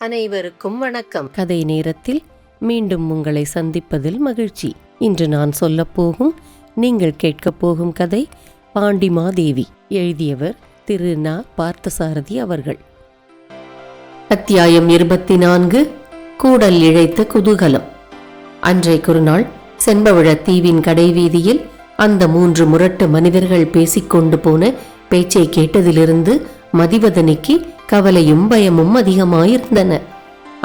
அனைவருக்கும் வணக்கம். கதை நேரத்தில் மீண்டும் உங்களை சந்திப்பதில் மகிழ்ச்சி. இன்று நான் சொல்லப்போகும் நீங்கள் கேட்கப் போகும் கதை பாண்டிமாதேவி. எழுதியவர் திரு நா. பார்த்தசாரதி அவர்கள். அத்தியாயம் 24. கூடல் இழைத்த குதூகலம். அன்றைக்கொரு நாள் செண்பவிழ தீவின் கடைவீதியில் அந்த 3 முரட்டு மனிதர்கள் பேசிக்கொண்டு போன பேச்சை கேட்டதிலிருந்து மதிவதனிக்கு கவலையும் பயமும் அதிகமாயிருந்தன.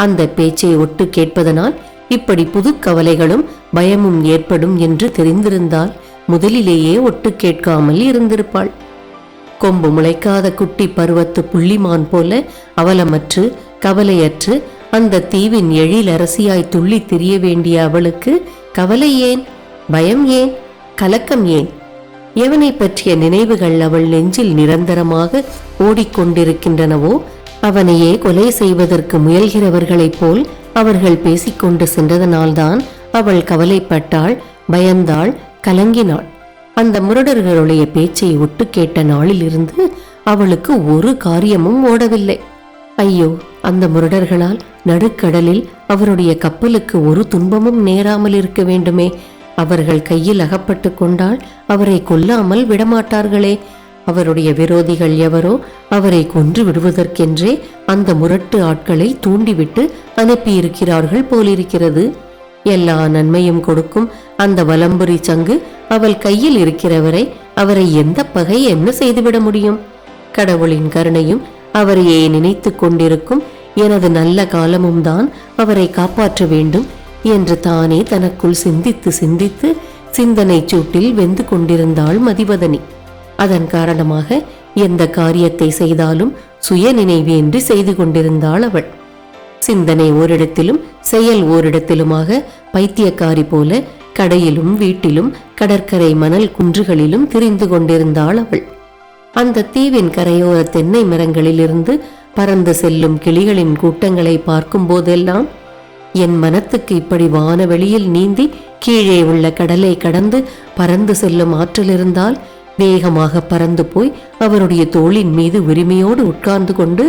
அந்த பேச்சை ஒட்டு கேட்பதனால் இப்படி புது கவலைகளும் பயமும் ஏற்படும் என்று தெரிந்திருந்தால் முதலிலேயே ஒட்டு கேட்காமல் இருந்திருப்பாள். கொம்பு முளைக்காத குட்டி பருவத்து புள்ளிமான் போல அவலமற்று கவலையற்று அந்த தீவின் எழிலரசியாய் துள்ளி திரிய வேண்டிய அவளுக்கு கவலை ஏன், பயம் ஏன், கலக்கம் ஏன்? எவனை பற்றிய நினைவுகள் அவள் நெஞ்சில் நிரந்தரமாக ஓடிக்கொண்டிருக்கின்றனவோ அவனையே கொலை செய்வதற்கு முயல்கிறவர்களைப் போல் அவர்கள் பேசிக்கொண்டு சென்றதனால்தான் அவள் கவலைப்பட்டாள், பயந்தாள், கலங்கினாள். அந்த முரடர்களுடைய பேச்சை ஒட்டு கேட்ட நாளிலிருந்து அவளுக்கு ஒரு காரியமும் ஓடவில்லை. ஐயோ, அந்த முரடர்களால் நடுக்கடலில் அவருடைய கப்பலுக்கு ஒரு துன்பமும் நேராமல் இருக்க வேண்டுமே. அவர்கள் கையில் அகப்பட்டு கொண்டால் அவரை கொல்லாமல் விடமாட்டார்களே. அவருடைய விரோதிகள் எவரோ அவரை கொன்று விடுவதற்கென்றே அந்த முரட்டு ஆட்களை தூண்டிவிட்டு அனுப்பியிருக்கிறார்கள் போலிருக்கிறது. எல்லா நன்மையும் கொடுக்கும் அந்த வலம்புரி சங்கு அவள் கையில் இருக்கிறவரை அவரை எந்த பகை என்ன செய்துவிட முடியும்? கடவுளின் கருணையும் அவரையே நினைத்து கொண்டிருக்கும் எனது நல்ல காலமும் தான் அவரை காப்பாற்ற வேண்டும் என்று தானே தனக்குள் சிந்தித்து சிந்தித்து சிந்தனை சூட்டில் வெந்து கொண்டிருந்தாள் மதிவதனி. அதன் காரணமாக எந்த காரியத்தை செய்தாலும் சுய நினைவின்றி செய்து கொண்டிருந்தாள் அவள். சிந்தனை ஓரிடத்திலும் செயல் ஓரிடத்திலுமாக பைத்தியக்காரி போல கடையிலும் வீட்டிலும் கடற்கரை மணல் குன்றுகளிலும் திரிந்து கொண்டிருந்தாள் அவள். அந்த தீவின் கரையோர தென்னை மரங்களிலிருந்து பறந்து செல்லும் கிளிகளின் கூட்டங்களை பார்க்கும் போதெல்லாம் என் மனத்துக்கு இப்படி வானவெளியில் நீந்தி கீழே உள்ள கடலை கடந்து பறந்து செல்லும் ஆற்றல் இருந்தால் வேகமாக பறந்து போய் அவருடைய தோளின் மீது உரிமையோடு உட்கார்ந்து கொண்டு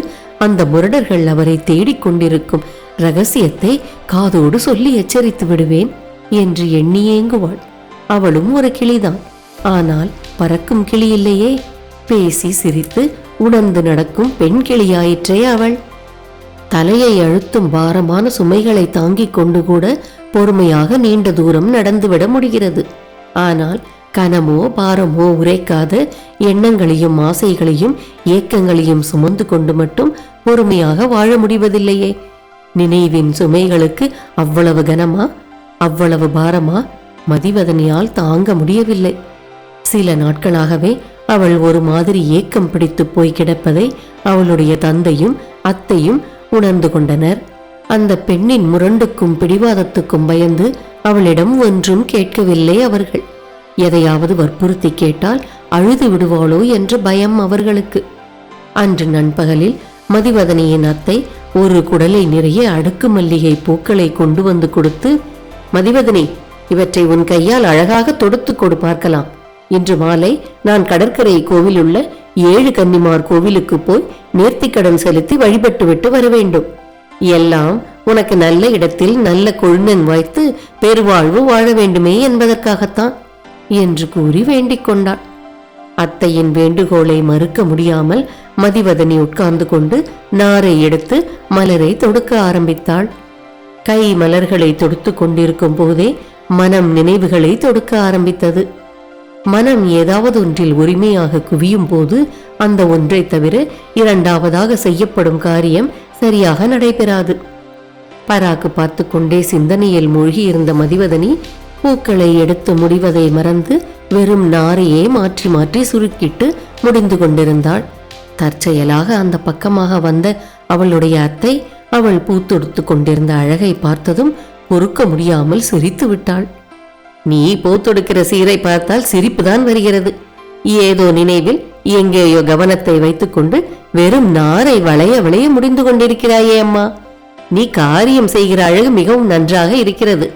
அந்த முரடர்கள் அவரை தேடிக்கொண்டிருக்கும் ரகசியத்தை காதோடு சொல்லி எச்சரித்து விடுவேன் என்று எண்ணி ஏங்குவாள். அவளும் ஒரு கிளிதான், ஆனால் பறக்கும் கிளி இல்லையே. பேசி சிரித்து உணர்ந்து நடக்கும் பெண் கிளியாயிற்றே அவள். தலையை அழுத்தும் பாரமான சுமைகளை தாங்கிக் கொண்டு கூட பொறுமையாக நீண்ட தூரம் நடந்துவிட முடிகிறது. ஆனால் கனமோ பாரமோ உரைக்காத எண்ணங்களையும் ஆசைகளையும் ஏக்கங்களையும் சுமந்து கொண்டு மட்டும் பொறுமையாக வாழ முடிவதில்லையே. நினைவின் சுமைகளுக்கு அவ்வளவு கனமா, அவ்வளவு பாரமா மதிவதனியால் தாங்க முடியவில்லை. சில நாட்களாகவே அவள் ஒரு மாதிரி ஏக்கம் பிடித்து போய் கிடப்பதை அவளுடைய தந்தையும் அத்தையும் உணர்ந்து கொண்டனர். அந்த பெண்ணின் முரண்டுக்கும் பிடிவாதத்துக்கும் பயந்து அவளிடம் ஒன்றும் கேட்கவில்லை அவர்கள். எதையாவது வற்புறுத்தி கேட்டால் அழுது விடுவாளோ என்ற பயம் அவர்களுக்கு. அன்று நண்பகலில் மதிவதனியின் அத்தை ஒரு குடலை நிறைய அடுக்கு மல்லிகை பூக்களை கொண்டு வந்து கொடுத்து, மதிவதனி, இவற்றை உன் கையால் அழகாக தொடுத்து கொடு பார்க்கலாம். இன்று மாலை நான் கடற்கரை கோவிலுள்ள 7 கன்னிமார் கோவிலுக்கு போய் நேர்த்திக்கடன் செலுத்தி வழிபட்டு விட்டு வர வேண்டும். எல்லாம் உனக்கு நல்ல இடத்தில் நல்ல கொழுநன் வாய்த்து பெருவாழ்வு வாழ வேண்டுமே என்பதற்காகத்தான் என்று கூறி வேண்டிக் கொண்டாள். அத்தையின் வேண்டுகோளை மறுக்க முடியாமல் மதிவதனி உட்கார்ந்து கொண்டு நாரை எடுத்து மலரை தொடுக்க ஆரம்பித்தாள். கை மலர்களை தொடுத்து கொண்டிருக்கும் போதே மனம் நினைவுகளை தொடுக்க ஆரம்பித்தது. மனம் ஏதாவது ஒன்றில் உரிமையாக குவியும் போது அந்த ஒன்றை தவிர இரண்டாவதாக செய்யப்படும் காரியம் சரியாக நடைபெறாது. பராக்கு பார்த்து கொண்டே சிந்தனையில் மூழ்கி இருந்த மதிவதனி பூக்களை எடுத்து முடிவதை மறந்து வெறும் நாரையே மாற்றி மாற்றி சுருக்கிட்டு முடிந்து கொண்டிருந்தாள். தற்செயலாக அந்த பக்கமாக வந்த அவளுடைய அத்தை அவள் பூத்தொடுத்து கொண்டிருந்த அழகை பார்த்ததும் பொறுக்க முடியாமல் சிரித்து விட்டாள். நீ பூத்தொடுக்கிற சீரை பார்த்தால் சிரிப்புதான் வருகிறது. ஏதோ நினைவில் எங்கேயோ கவனத்தை வைத்துக்கொண்டு வெறும் நாரை வளைய வளைய முடிந்து கொண்டிருக்கிறாயே அம்மா. நீ காரியம் செய்கிற அழகு மிகவும் நன்றாக இருக்கிறது.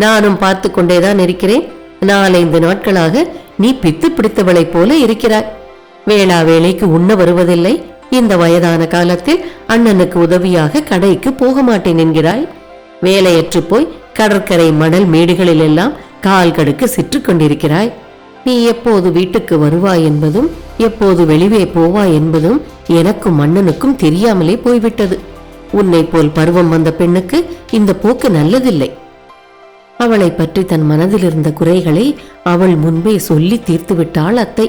நானும் பார்த்து கொண்டேதான் இருக்கிறேன். 4-5 நாட்களாக நீ பித்து பிடித்தவளைப் போல இருக்கிறாய். வேளா வேளைக்கு உண்ண வருவதில்லை, இந்த வயதான காலத்தில் அண்ணனுக்கு உதவியாக கடைக்கு போக மாட்டேன் என்கிறாய். வேலையற்று போய் கடற்கரை மணல் மேடுகளில் எல்லாம் கால் கடுக்கு சிற்று கொண்டிருக்கிறாய். நீ எப்போது வீட்டுக்கு வருவாய் என்பதும் எப்போது வெளியே போவாய் என்பதும் எனக்கும் அண்ணனுக்கும் தெரியாமலே போய்விட்டது. உன்னை போல் பருவம் வந்த பெண்ணுக்கு இந்த போக்கு நல்லதில்லை. அவளை பற்றி தன் மனதில் இருந்த குறைகளை அவள் முன்பே சொல்லி தீர்த்து விட்டாள் அத்தை.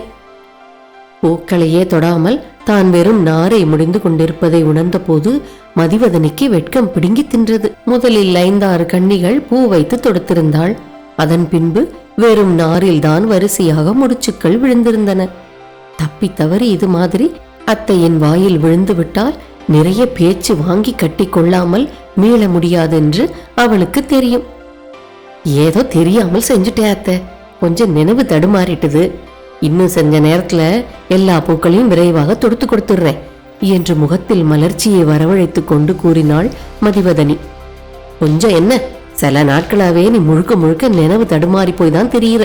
பூக்களையே தொடாமல் தான் வெறும் நாரை முடிந்து கொண்டிருப்பதை உணர்ந்த போது மதிவதனிக்கு வெட்கம் பிடுங்கி தின்றது. முதலில் 5-6 கன்னிகள் பூ வைத்து தொடுத்திருந்தாள். அதன் பின்பு வெறும் நாரில் தான் வரிசையாக முடிச்சுக்கள் விழுந்திருந்தன. தப்பி தவறி இது மாதிரி அத்தையின் வாயில் விழுந்து விட்டால் நிறைய பேச்சு வாங்கி கட்டி கொள்ளாமல் மீள முடியாதென்று அவளுக்கு தெரியும். ஏதோ தெரியாமல் செஞ்சுட்டேன் அத்தை, கொஞ்சம் நினைவு தடுமாறிட்டுது. இன்னும் செஞ்ச நேரத்துல எல்லா பூக்களையும் விரைவாக தொடுத்து கொடுத்துடுறேன் என்று முகத்தில் மலர்ச்சியை வரவழைத்து கொண்டு கூறினாள் மதிவதனி. கொஞ்சம் என்ன, சில நாட்களாவே நீ முழுக்க முழுக்க நினைவு தடுமாறி போய் தான் தெரியுற.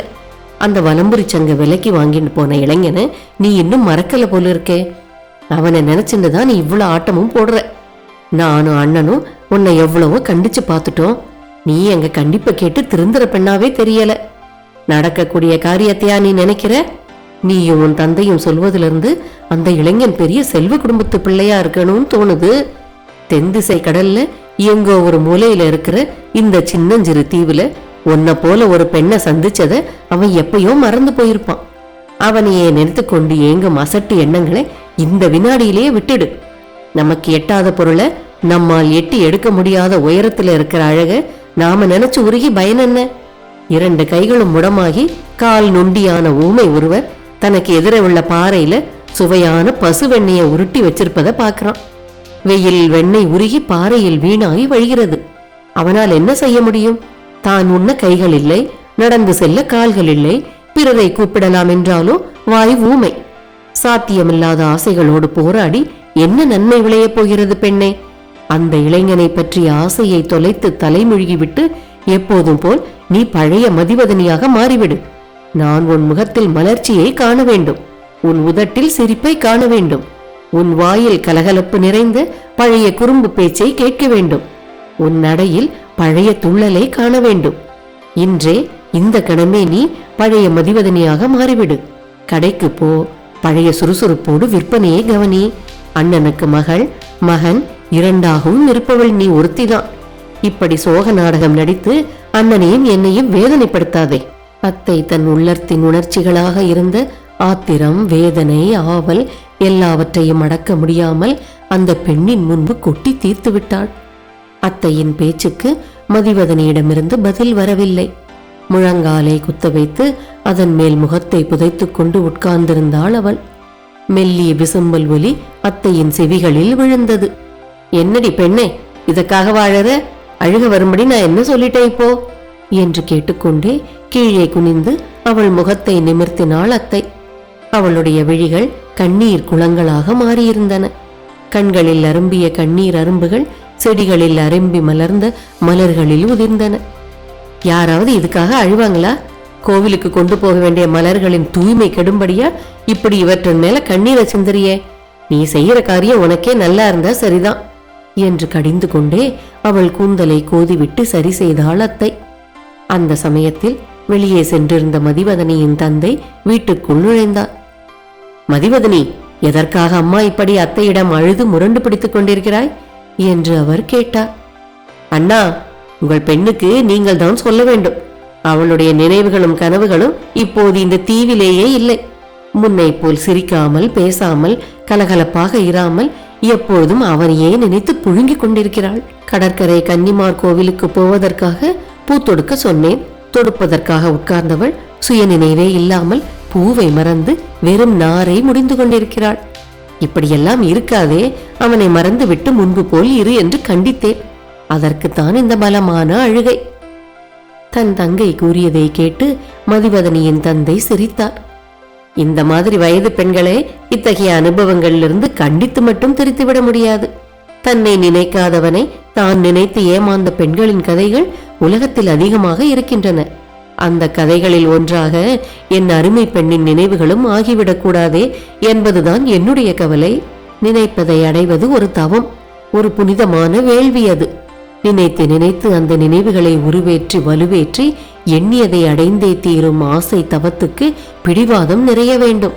அந்த வலம்புரி சங்க விலைக்கு வாங்கிட்டு போன இளைஞனை நீ இன்னும் மறக்கல போல இருக்கே. அவனை நினைச்சுட்டு தான் நீ இவ்வளவு ஆட்டமும் போடுற. நானும் அண்ணனும் உன்னை எவ்வளவோ கண்டிச்சு பார்த்துட்டோம். நீ எங்க கண்டிப்பை கேட்டு திருந்துற பெண்ணாவே தெரியல. நடக்கக்கூடிய காரியத்தையா நீ நினைக்கிற? நீயும் உன் தந்தையும் சொல்வதிலிருந்து அந்த இளைஞன் பெரிய செல்வ குடும்பத்து பிள்ளையா இருக்கணும்னு தோணுது. தென் திசை கடல்ல எங்கோ ஒரு மூலையில இருக்கிற இந்த சின்னஞ்சிறு தீவுல உன்னை போல ஒரு பெண்ணை சந்திச்சத அவன் எப்பயோ மறந்து போயிருப்பான். அவனையே நினைத்து கொண்டு ஏங்கும் அசட்டு எண்ணங்களை இந்த வினாடியிலேயே விட்டுடு. நமக்கு எட்டாத பொருளை நம்மால் எட்டி எடுக்க முடியாத உயரத்துல இருக்கிற அழக நாம நினைச்சு உருகி பயன் என்ன? 2 கைகளும் முடமாகி கால் நொண்டியான ஊமை ஒருவர் தனக்கு எதிர உள்ள பாறையில சுவையான பசு வெண்ணெயை உருட்டி வச்சிருப்பதை பார்க்கிறான். வெயில் வெண்ணெய் உருகி பாறையில் வீணாகி வழிகிறது. அவனால் என்ன செய்ய முடியும்? தான் உண்ண கைகள் இல்லை, நடந்து செல்ல கால்கள் இல்லை, பிறரை கூப்பிடலாம் என்றாலும் வாய் ஊமை. சாத்தியமில்லாத ஆசைகளோடு போராடி என்ன நன்மை விளைய போகிறது பெண்ணே? அந்த இளைஞனை பற்றிய ஆசையை தொலைத்து தலைமொழிகிவிட்டு எப்போதும் போல் நீ பழைய மதிவதனியாக மாறிவிடு. நான் உன் முகத்தில் மலர்ச்சியை காண வேண்டும், உன் உதட்டில் சிரிப்பை காண வேண்டும், உன் வாயில் கலகலப்பு நிறைந்த பழைய குறும்பு பேச்சை கேட்க வேண்டும், உன் நடையில் பழைய துள்ளலை காண வேண்டும். இன்றே இந்த கணமே நீ பழைய மதிவதனியாக மாறிவிடு. கடைக்கு போ, பழைய சுறுசுறுப்போடு விற்பனையை கவனி. அண்ணனுக்கு மகள் மகன் 2ஆகவும் இருப்பவள் நீ ஒருத்திதான். இப்படி சோக நாடகம் நடித்து அண்ணனையும் என்னையும் வேதனைப்படுத்தாதே. அத்தை தன் உள்ளத்தின் உணர்ச்சிகளாக இருந்த ஆத்திரம், வேதனை, ஆவல் எல்லாவற்றையும் அடக்க முடியாமல் அந்த பெண்ணின் முன்பு கொட்டி தீர்த்து விட்டாள். அத்தையின் பேச்சுக்கு மதிவதனியிடமிருந்து பதில் வரவில்லை. முழங்காலை குத்த வைத்து அதன் மேல் முகத்தை புதைத்துக் கொண்டு உட்கார்ந்திருந்தாள் அவள். மெல்லிய விசும்பல் ஒலி அத்தையின் செவிகளில் விழுந்தது. என்னடி பெண்ணே, இதற்காக வாழற? அழுக வரும்படி நான் என்ன சொல்லிட்டேன் இப்போ என்று கேட்டுக்கொண்டே கீழே குனிந்து அவள் முகத்தை நிமிர்த்தினாள் அத்தை. அவளுடைய விழிகள் கண்ணீர் குளங்களாக மாறியிருந்தன. கண்களில் அரும்பிய கண்ணீர் அரும்புகள் செடிகளில் அரும்பி மலர்ந்த மலர்களில் உதிர்ந்தன. யாராவது இதுக்காக அழுவாங்களா? கோவிலுக்கு கொண்டு போக வேண்டிய மலர்களின் தூய்மை கெடும்படியா இப்படி இவற்றின் மேல கண்ணீரை சிந்தறியே? நீ செய்யற காரியம் உனக்கே நல்லா இருந்தா சரிதான் என்று கடிந்து கொண்டே அவள் கூந்தலை கோதிவிட்டு சரி செய்தாள் அத்தை. அந்த சமயத்தில் வெளியே சென்றிருந்த மதிவதனியின் தந்தை வீட்டுக்குள் நுழைந்தார். மதிவதனி, எதற்காக அம்மா இப்படி அத்தையிடம் அழுது முரண்டு பிடித்துக் கொண்டிருக்கிறாய் என்று அவர் கேட்டார். அண்ணா, உங்கள் பெண்ணுக்கு நீங்கள் தான் சொல்ல வேண்டும். அவளுடைய நினைவுகளும் கனவுகளும் இப்போது இந்த தீவிலேயே இல்லை. முன்னை போல் சிரிக்காமல் பேசாமல் கலகலப்பாக இராமல் எப்பொழுதும் அவனையே நினைத்து புழுங்கிக் கொண்டிருக்கிறாள். கடற்கரை கன்னிமார் கோவிலுக்கு போவதற்காக பூ தொடுக்க சொன்னேன். தொடுப்பதற்காக உட்கார்ந்தவள் சுய நினைவே இல்லாமல் பூவை மறந்து வெறும் நாரை முடிந்து கொண்டிருக்கிறாள். இப்படியெல்லாம் இருக்காதே, அவனை மறந்து விட்டு முன்பு போல் இரு என்று கண்டித்தேன். அதற்குத்தான் இந்த பலமான அழுகை. தன் தங்கை கூறியதை கேட்டு மதிவதனியின் தந்தை சிரித்தார். இந்த மாதிரி வயது பெண்களே இத்தகைய அனுபவங்களிலிருந்து கண்டித்து மட்டும் திருத்திவிட முடியாது. தன்னை நினைக்காதவனை தான் நினைத்து ஏமாந்த பெண்களின் கதைகள் உலகத்தில் அதிகமாக இருக்கின்றன. அந்த கதைகளில் ஒன்றாக என் அருமை பெண்ணின் நினைவுகளும் ஆகிவிடக்கூடாதே என்பதுதான் என்னுடைய கவலை நினைப்பதை அடைவது ஒரு தவம், ஒரு புனிதமான வேள்வி. அது நினைத்து நினைத்து அந்த நினைவுகளை உருவேற்றி வலுவேற்றி எண்ணியதை அடைந்தே தீரும் ஆசை தவத்துக்கு பிடிவாதம் நிறைய வேண்டும்.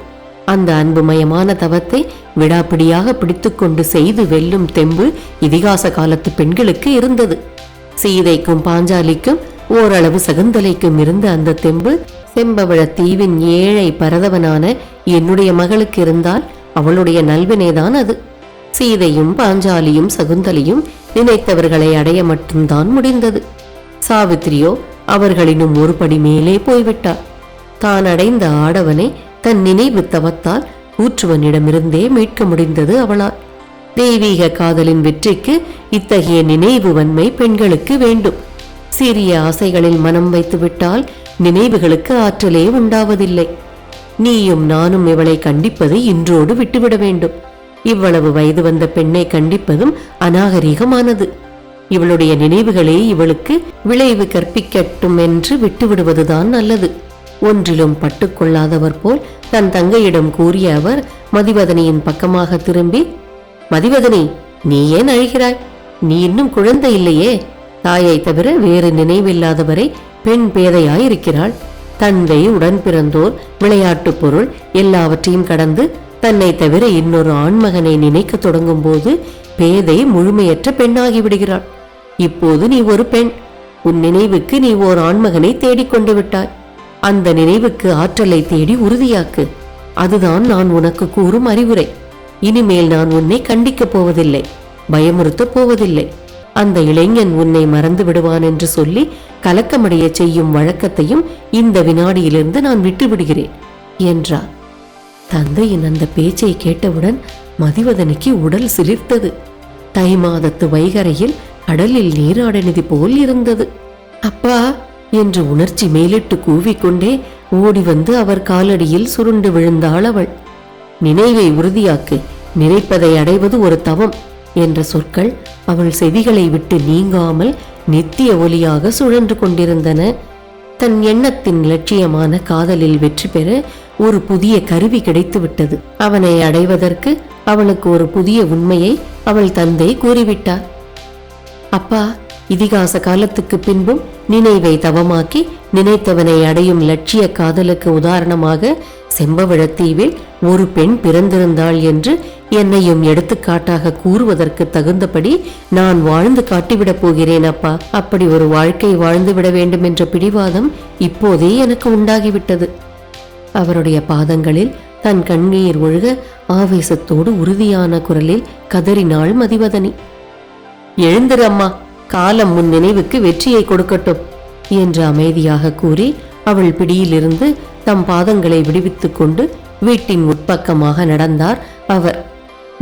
அந்த அன்புமயமான தவத்தை விடாப்பிடியாக பிடித்துக்கொண்டு செய்து வெல்லும் தெம்பு இதிகாச காலத்து பெண்களுக்கு இருந்தது. சீதைக்கும் பாஞ்சாலிக்கும் ஓரளவு சகுந்தலைக்கும் இருந்த அந்த தெம்பு செம்பவழ தீவின் ஏழை பரதவனான என்னுடைய மகளுக்கு இருந்தால் அவளுடைய நல்வினைதான் அது. சீதையும் பாஞ்சாலியும் சகுந்தலையும் நினைத்தவர்களை அடைய மட்டும்தான் முடிந்தது. சாவித்திரியோ அவர்களினும் ஒரு படி மேலே போய்விட்டார். தான் அடைந்த ஆடவனை தன் நினைவு தவத்தால் கூற்றுவனிடமிருந்தே மீட்க முடிந்தது அவளால். தெய்வீக காதலின் வெற்றிக்கு இத்தகைய நினைவு வன்மை பெண்களுக்கு வேண்டும். சிறிய ஆசைகளில் மனம் வைத்துவிட்டால் நினைவுகளுக்கு ஆற்றலே உண்டாவதில்லை. நீயும் நானும் இவளை கண்டிப்பது இன்றோடு விட்டுவிட வேண்டும். இவ்வளவு வயது வந்த பெண்ணை கண்டிப்பதும் அநாகரீகமானது. இவளுடைய நினைவுகளே இவளுக்கு விளைவு கற்பிக்கட்டும் என்று விட்டுவிடுவதுதான் நல்லது. ஒன்றிலும் பட்டுக்கொள்ளாதவர் போல் தன் தங்கையிடம் கூறிய அவர் மதிவதனியின் பக்கமாக திரும்பி, மதிவதனி, நீ ஏன் அழுகிறாய்? நீ இன்னும் குழந்தை இல்லையே. தாயை தவிர வேறு நினைவில்லாதவரை பெண் பேதையாயிருக்கிறாள். தந்தை, உடன் பிறந்தோர், விளையாட்டு பொருள் எல்லாவற்றையும் கடந்து தன்னை தவிர இன்னொரு ஆண்மகனை நினைக்க தொடங்கும் போது பேதை முழுமையற்ற பெண்ணாகிவிடுகிறாள். இப்போது நீ ஒரு பெண். உன் நினைவுக்கு நீ ஓர் ஆண்மகனை தேடிக்கொண்டு விட்டாய். அந்த நினைவுக்கு ஆற்றலை தேடி உறுதியாக்கு. அதுதான் நான் உனக்கு கூறும் அறிவுரை. இனிமேல் நான் உன்னை கண்டிக்கப் போவதில்லை, பயமுறுத்தப் போவதில்லை. அந்த இளைஞன் உன்னை மறந்து விடுவான் என்று சொல்லி கலக்கமடைய செய்யும் வழக்கத்தையும் இந்த வினாடியிலிருந்து நான் விட்டுவிடுகிறேன் என்றார். தந்தையின் அந்த பேச்சை கேட்டவுடன் மதிவதனிக்கு உடல் சிலிர்த்தது. தை மாதத்து வைகரையில் கடலில் நீராடினது போல் இருந்தது. அப்பா என்று உணர்ச்சி மேலிட்டு கூவிக்கொண்டே ஓடி வந்து அவர் காலடியில் சுருண்டு விழுந்தாள் அவள். நினைவை உறுதியாக்கு, நினைப்பதை அடைவது ஒரு தவம் என்ற சொற்கள் அவள் செவிகளை விட்டு நீங்காமல் நித்திய ஒலியாக சுழன்று கொண்டிருந்தன. தன் எண்ணத்தின் லட்சியமான காதலில் வெற்றி பெற ஒரு புதிய கருவி கிடைத்துவிட்டது. அவனை அடைவதற்கு அவளுக்கு ஒரு புதிய உண்மையை அவள் தந்தை கூறிவிட்டார். அப்பா, இதிகாச காலத்துக்கு பின்பும் நினைவை தவமாக்கி நினைத்தவனை அடையும் லட்சிய காதலுக்கு உதாரணமாக செம்பவழத்தீவில் ஒரு பெண் பிறந்திருந்தாள் என்று என்னையும் எடுத்துக்காட்டாக கூறுவதற்கு தகுந்தபடி நான் வாழ்ந்து காட்டிவிடப் போகிறேன் அப்பா. அப்படி ஒரு வாழ்க்கை வாழ்ந்து விட வேண்டும் என்ற பிடிவாதம் இப்போதே எனக்கு உண்டாகிவிட்டது. அவருடைய பாதங்களில் தன் கண்ணீர் ஒழுக ஆவேசத்தோடு உறுதியான குரலில் கதறினாள் மதிவதனி. எழுந்திரு அம்மா, காலம் முன் நினைவுக்கு வெற்றியை கொடுக்கட்டும் என்று அமைதியாக கூறி அவள் பிடியிலிருந்து தம் பாதங்களை விடுவித்துக் கொண்டு வீட்டின் உட்பக்கமாக நடந்தார் அவர்.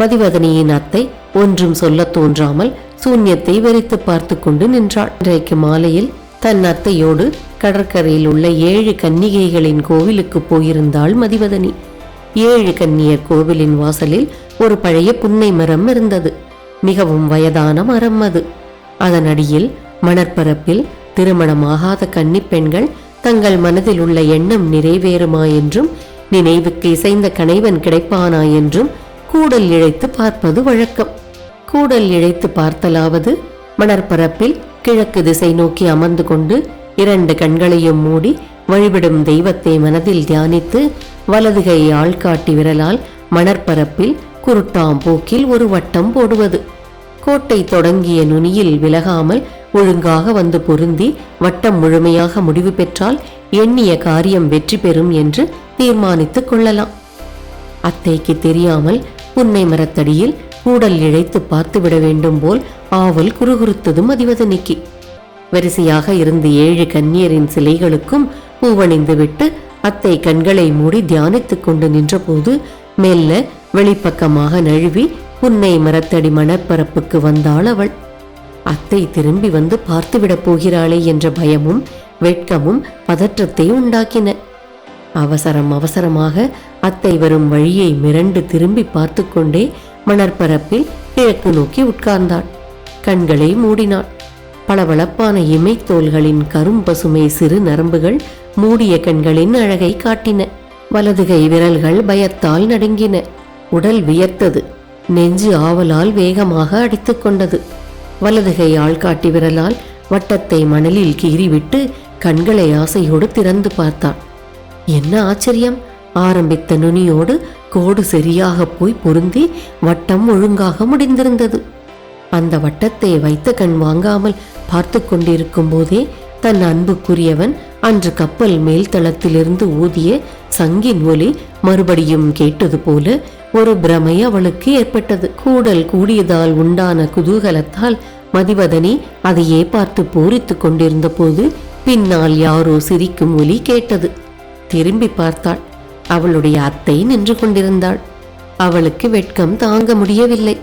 மதிவதனியின் அத்தை ஒன்றும் சொல்ல தோன்றாமல் சூன்யத்தை வெறித்து பார்த்து கொண்டு நின்றாள். இன்றைக்கு மாலையில் தன் அத்தையோடு கடற்கரையில் உள்ள 7 கன்னிகைகளின் கோவிலுக்கு போயிருந்தாள் மதிவதனி. 7 கன்னியர் கோவிலின் வாசலில் ஒரு பழைய புன்னை மரம் இருந்தது. மிகவும் வயதான மரம் அது. அதன் அடியில் மணற்பரப்பில் திருமணமாகாத கன்னிப் பெண்கள் தங்கள் மனதில் உள்ள எண்ணம் நிறைவேறுமா என்றும் நினைவுக்கு இசைந்த கணைவன் கிடைப்பானா என்றும் கூடல் இழைத்து பார்ப்பது வழக்கம். கூடல் இழைத்து பார்த்தலாவது மணற்பரப்பில் கிழக்கு திசை நோக்கி அமர்ந்து கொண்டு 2 கண்களையும் மூடி வழிபடும் தெய்வத்தை மனதில் தியானித்து வலதுகை ஆள்காட்டி விரலால் மணற்பரப்பில் குருட்டாம் போக்கில் ஒரு வட்டம் போடுவது. கோட்டை தொடங்கிய நுனியில் விலகாமல் ஒழுங்காக வந்து பொருந்தி வட்டம் முழுமையாக முடிவு பெற்றால் எண்ணிய காரியம் வெற்றி பெறும் என்று தீர்மானித்துக் கொள்ளலாம். அத்தைக்கு தெரியாமல் புன்னை மரத்தடியில் கூடல் இழைத்து பார்த்துவிட வேண்டும் போல் ஆவல் குறுகுறுத்தது மதிவதனிக்கு. வரிசையாக இருந்த 7 கன்னியரின் சிலைகளுக்கும் பூவணிந்து விட்டு அத்தை கண்களை மூடி தியானித்துக் கொண்டு நின்றபோது மெல்ல வெளிப்பக்கமாக நழுவி புன்னை மரத்தடி மணற்பரப்புக்கு வந்தாள் அவள். அத்தை திரும்பி வந்து பார்த்துவிடப் போகிறாளே என்ற பயமும் வெட்கமும் பதற்றத்தை உண்டாக்கின. அவசரமாக அத்தை வரும் வழியை மிரண்டு திரும்பி பார்த்து கொண்டே மணற்பரப்பில் கிழக்கு நோக்கி உட்கார்ந்தாள். கண்களை மூடினாள். பளபளப்பான இமைத்தோள்களின் கரும்பசுமை சிறு நரம்புகள் மூடிய கண்களின் அழகை காட்டின. வலதுகை விரல்கள் பயத்தால் நடுங்கின. உடல் வியர்த்தது. நெஞ்சு ஆவலால் வேகமாக அடித்துக் கொண்டது. வலதுகை ஆள்காட்டி விரலால் வட்டத்தை மணலில் கீறிவிட்டு கண்களை ஆசையோடு திறந்து பார்த்தாள். என்ன ஆச்சரியம்! ஆரம்பித்த நுனியோடு கோடு சரியாக போய் பொருந்தி வட்டம் ஒழுங்காக முடிந்திருந்தது. அந்த வட்டத்தை வைத்த கண் வாங்காமல் பார்த்து கொண்டிருக்கும் போதே தன் அன்புக்குரியவன் அன்று கப்பல் மேல் தளத்திலிருந்து ஊதிய சங்கின் ஒலி மறுபடியும் கேட்டது போல ஒரு பிரமை அவளுக்கு ஏற்பட்டது. கூடல் கூடியதால் உண்டான குதூகலத்தால் மதிவதனி அதையே பார்த்து பூரித்து கொண்டிருந்த போது பின்னால் யாரோ சிரிக்கும் ஒலி கேட்டது. திரும்பி பார்த்தாள். அவளுடைய அத்தை நின்று கொண்டிருந்தாள். அவளுக்கு வெட்கம் தாங்க முடியவில்லை.